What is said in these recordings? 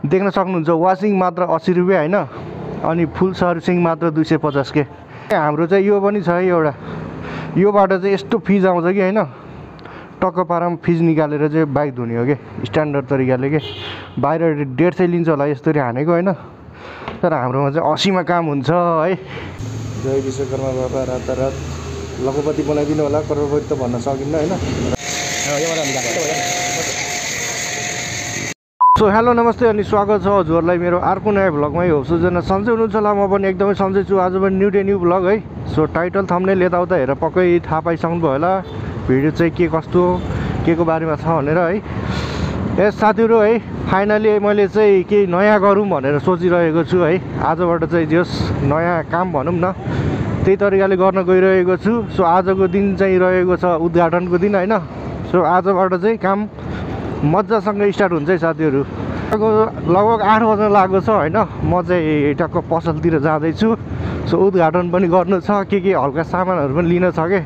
देख्न सक्नुहुन्छ वासिङ मात्र 80 रुपैयाँ हैन अनि फुल सर्भिसिङ मात्र 250 के। हाम्रो चाहिँ यो पनि छ है एउटा, योबाट चाहिँ यस्तो फिज आउँछ कि हैन, टक्क पारामा फिज निकालेर चाहिँ बाइक धुने हो कि स्ट्यान्डर्ड तरिकाले के। बाहिर 150 लिन्छ होला यस्तरी हानेको हैन, तर हाम्रोमा चाहिँ 80 मा काम हुन्छ है। जय विश्वकर्मा बाबा रातारात लखपति बनाइदिनु होला, करोडपति त भन्न सकिन्न हैन। सो हेलो नमस्ते अनि स्वागत छ हजुरहरूलाई मेरो अर्को नयाँ भ्लगमा। हो सुजना सन्चै हुनुहुन्छ होला, म पनि एकदमै सन्चै छु। आज पनि न्यू भ्लग है। सो टाइटल थम्बनेल यताउता हेरेर पक्कै थाहा पाइसक्नु भयो होला भिडियो चाहिँ के कस्तो के को बारेमा छ भनेर है। ए साथीहरू है, फाइनली मैले चाहिँ केही नयाँ गरौँ भनेर सोचिरहेको छु है। आजबाट चाहिँ जस नयाँ काम भनौँ न त्यही तरिकाले गर्न गइरहेको छु। सो आजको दिन चाहिँ रहेको छ उद्घाटनको दिन हैन। सो आजबाट चाहिँ काम मजासँग स्टार्ट हुन्छ है साथीहरू। लगभग 8 बज्न लागेको छ हैन। म चाहिँ टक्क पसलतिर जाँदैछु। सो उद्घाटन पनि गर्नु छ, के हल्का सामानहरू पनि लिन छ के।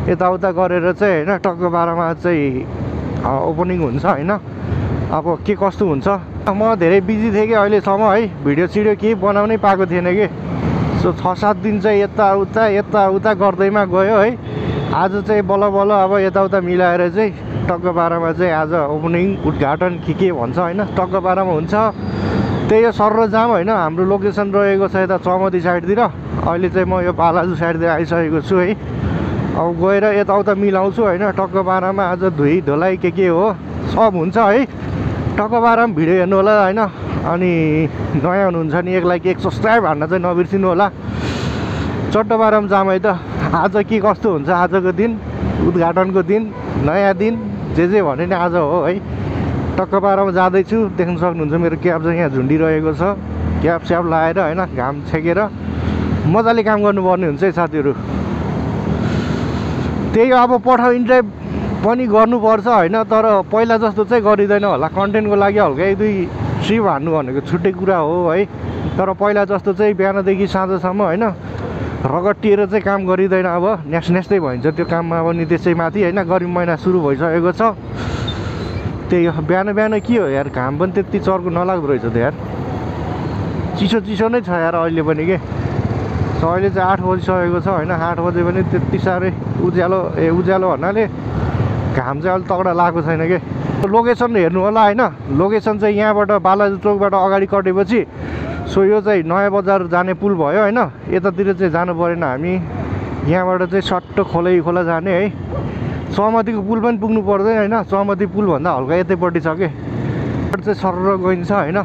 यताउता गरेर चाहिँ हैन टक्क 12 मा चाहिँ ओपनिङ हुन्छ हैन। अब के कस्तो हुन्छ, म धेरै बिजी थिएँ कि अहिलेसम्म है, भिडियो सिडियो केही बनाउनै पाएको थिएन कि। सो 6-7 दिन चाहिँ यताउता गर्दैमा गयो है। आज चाहिँ बल्ल बल्ल अब यताउता मिलाएर चाहिँ टक्क 12 मा चाहिँ आज ओपनिङ उद्घाटन के भन्छ हैन, टक्क 12 मा हुन्छ। त्यही हो सर्र जाम हैन। हाम्रो लोकेसन रहेको छ यता चौमती साइडतिर, अहिले चाहिँ म यो बालाजु साइडतिर आइसकेको छु है। अब गएर यताउता मिलाउँछु हैन। टक्क 12 मा आज धुई धुलाई के हो सब हुन्छ है। टक्क 12 मा भिडियो हेर्नु होला हैन। अनि नयाँ हुनुहुन्छ नि एक लाइक एक सब्सक्राइब हान्न चाहिँ नबिर्सिनु होला। चट्ट 12 मा जाम है त। आज के कस्तो हुन्छ, आजको दिन उद्घाटनको दिन, नयाँ दिन जे भने नि आज हो है। टक्क 12 मा जाँदैछु। देख्न सक्नुहुन्छ मेरो क्याब चाहिँ यहाँ झुन्डिरहेको छ। क्याब स्याब लाएर हैन घाम छेकेर मजाले काम गर्नुपर्ने हुन्छ है साथीहरू। त्यही अब पठाउ इन्ट्राइभ पनि गर्नुपर्छ हैन, तर पहिला जस्तो चाहिँ गरिँदैन होला। कन्टेन्टको लागि हल्का 1-2 ट्रिप हान्नु भनेको छुट्टै कुरा हो है। तर पहिला जस्तो चाहिँ बिहानदेखि साँझसम्म हैन रगटिएर चाहिँ काम गरिँदैन। अब नेक्स्टै भइन्छ त्यो काममा पनि त्यसै माथि हैन। गर्मी महिना सुरु भइसकेको छ। त्यही हो, बिहान के हो यार, घाम पनि त्यति चर्को नलाग्दो रहेछ त यार। चिसो नै छ यार अहिले पनि के। सो अहिले चाहिँ 8 बजिसकेको छ हैन। 8 बजे पनि त्यति साह्रै उज्यालो भन्नाले घाम चाहिँ अलिक तगडा लागेको छैन के। लोकेसन हेर्नु होला हैन। लोकेसन चाहिँ यहाँबाट बालाजु चोकबाट अगाडि कटेपछि सो यो चाहिँ नयाँ बजार जाने पुल भयो हैन। यतातिर चाहिँ जानु परेन हामी, यहाँबाट चाहिँ सट्ट खोला जाने है। सहमतिको पुल पनि पुग्नु पर्दैन हैन। सहमति पुलभन्दा हल्का यतैपट्टि छ के, चाहिँ सरर गइन्छ हैन।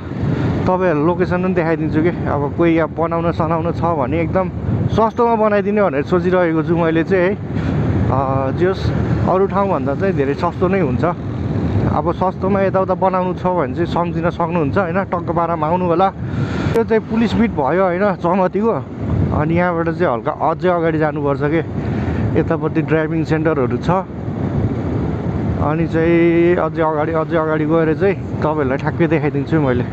तपाईँहरू लोकेसन पनि देखाइदिन्छु कि। अब कोही यहाँ बनाउन छ भने एकदम सस्तोमा बनाइदिने भनेर सोचिरहेको छु मैले चाहिँ है। जस अरू ठाउँभन्दा चाहिँ धेरै सस्तो नै हुन्छ। अब सस्तोमा यताउता बनाउनु छ भने चाहिँ सम्झिन सक्नुहुन्छ हैन। टक्क 12 मा आउनु होला। यो चाहिँ पुलिस बिट भयो हैन चौमतीको। अनि यहाँबाट चाहिँ हल्का अझै अगाडि जानुपर्छ के। यतापट्टि ड्राइभिङ सेन्टरहरू छ। अनि चाहिँ अझै अगाडि गएर चाहिँ तपाईँहरूलाई ठ्याक्कै देखाइदिन्छु मैले।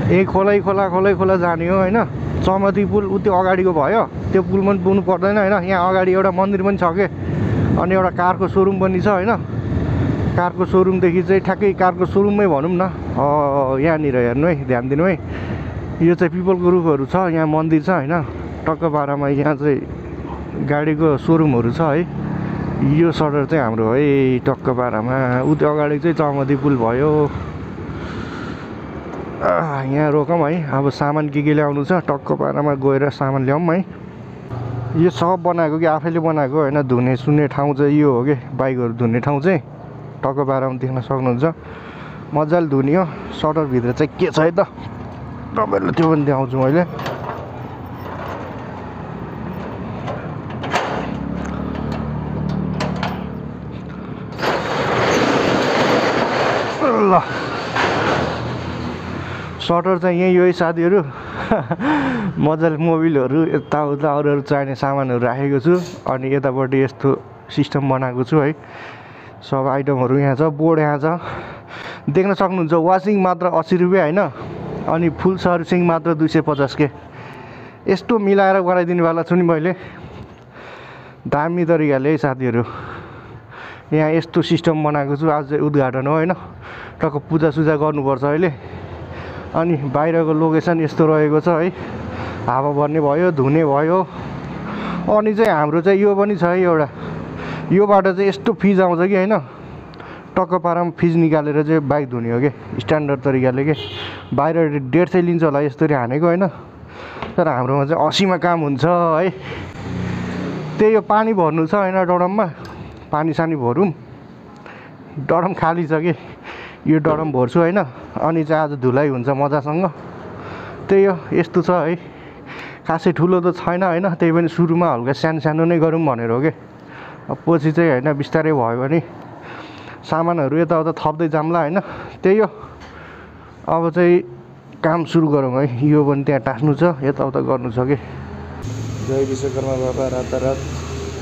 ए खोला जाने हो हैन। चौमती पुल उति अगाडिको भयो, त्यो पुल पनि पुग्नु पर्दैन हैन। यहाँ अगाडि एउटा मन्दिर पनि छ के, अनि एउटा कारको सोरुम पनि छ हैन। कारको सोरुमदेखि चाहिँ ठ्याक्कै कारको सोरुममै भनौँ न, यहाँनिर हेर्नु है, ध्यान दिनु है। यो चाहिँ पिपलको रुखहरू छ, यहाँ मन्दिर छ हैन। टक्क 12 मा यहाँ चाहिँ गाडीको सोरुमहरू छ है। यो सडक चाहिँ हाम्रो है टक्क 12 मा। उति अगाडि चाहिँ चौमती पुल भयो। यहाँ रोकौँ है। अब सामान के ल्याउनु छ, टक्क 12 मा गएर सामान ल्याउँ है। यो सब बनाएको कि आफैले बनाएको हैन। धुने सुन्ने ठाउँ चाहिँ यो हो कि, बाइकहरू धुने ठाउँ चाहिँ टक्क 12 मा देख्न सक्नुहुन्छ। मजाले धुने हो। सटरभित्र चाहिँ के छ है त, तपाईँहरूलाई त्यो पनि देखाउँछु मैले। ल सटर चाहिँ यही हो है साथीहरू। मजाले मोबिलहरू यताउता अरू चाहिने सामानहरू राखेको छु। अनि यतापट्टि यस्तो सिस्टम बनाएको छु है। सब आइटमहरू यहाँ छ। बोर्ड यहाँ छ, देख्न सक्नुहुन्छ। वासिङ मात्र 80 रुपैयाँ हैन, अनि फुल सर्भिसिङ मात्र 250 के। यस्तो मिलाएर गराइदिने वाला छु नि मैले, दामी तरिकाले है साथीहरू। यहाँ यस्तो सिस्टम बनाएको छु। आज चाहिँ उद्घाटन हो होइन, टक्क पूजासुजा गर्नुपर्छ अहिले। अनि बाहिरको लोकेसन यस्तो रहेको छ है, हावा भर्ने भयो, धुने भयो। अनि चाहिँ हाम्रो चाहिँ यो पनि छ है एउटा, यो बाटो चाहिँ यस्तो फिज आउँछ कि होइन, टक्क पारामा फिज निकालेर चाहिँ बाइक धुने हो कि स्ट्यान्डर्ड तरिकाले के। बाहिर 150 लिन्छ होला यसरी हानेको होइन, तर हाम्रोमा चाहिँ 80मा काम हुन्छ है। त्यही हो, पानी भर्नु छ होइन ड्रममा, पानी सानी भरौँ। ड्रम खाली छ कि, यो ड्रम भर्छु होइन। अनि चाहिँ आज धुलाइ हुन्छ मजासँग। त्यही हो, यस्तो छ है, खासै ठुलो त छैन होइन। त्यही पनि सुरुमा हल्का सानो सानो नै गरौँ भनेर हो कि। अब पछि चाहिँ होइन बिस्तारै भयो भने सामानहरू यताउता थप्दै जाम्ला होइन। त्यही हो, अब चाहिँ काम सुरु गरौँ है। यो पनि त्यहाँ टास्नु छ, यताउता गर्नु छ कि। जय विश्वकर्मा बाबा, रातारात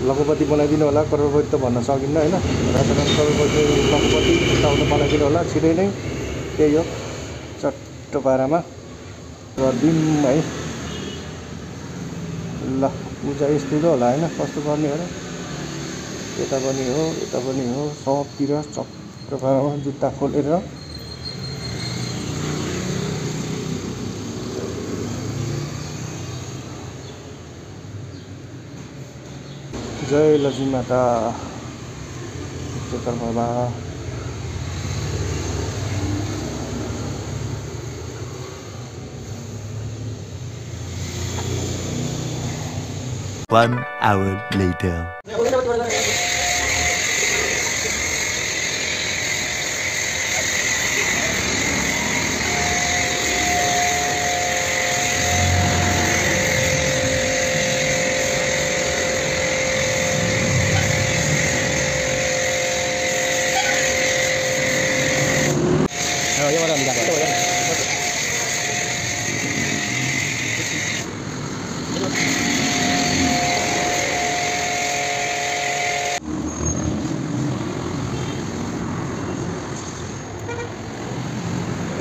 लघुपति बनाइदिनु होला। करोडपति त भन्न सकिन्न होइन, रातारात करोडपति लघुपति यताउता बनाइदिनु होला छिटै नै। त्यही हो, चट्ट पारामा गरिदिउँ है। ल पूजा यस्तै त होला होइन, कस्तो गर्ने हो र। यता पनि हो, यता पनि हो, सबतिर चट्ट पारामा जुत्ता खोलेर। जय लक्ष्मी माता, विश्वकर्मा बाबा। One hour later.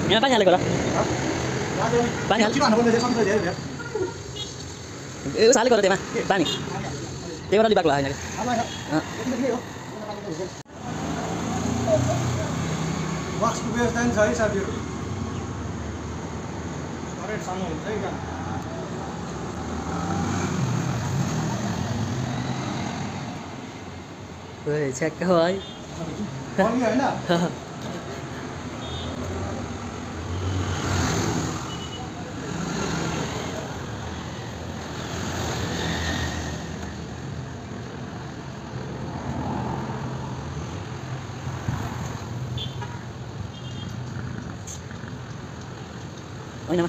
यहाँ पानी हालेको होला, पानी हालेको हालेको त्यहाँ पानी, त्यही भएर लिएको होला होइन। बक्सको व्यवस्था पनि छ है साथीहरू, करेक्ट सानो हुन्छ है काम। छ्याक्क हो है होइन। होइन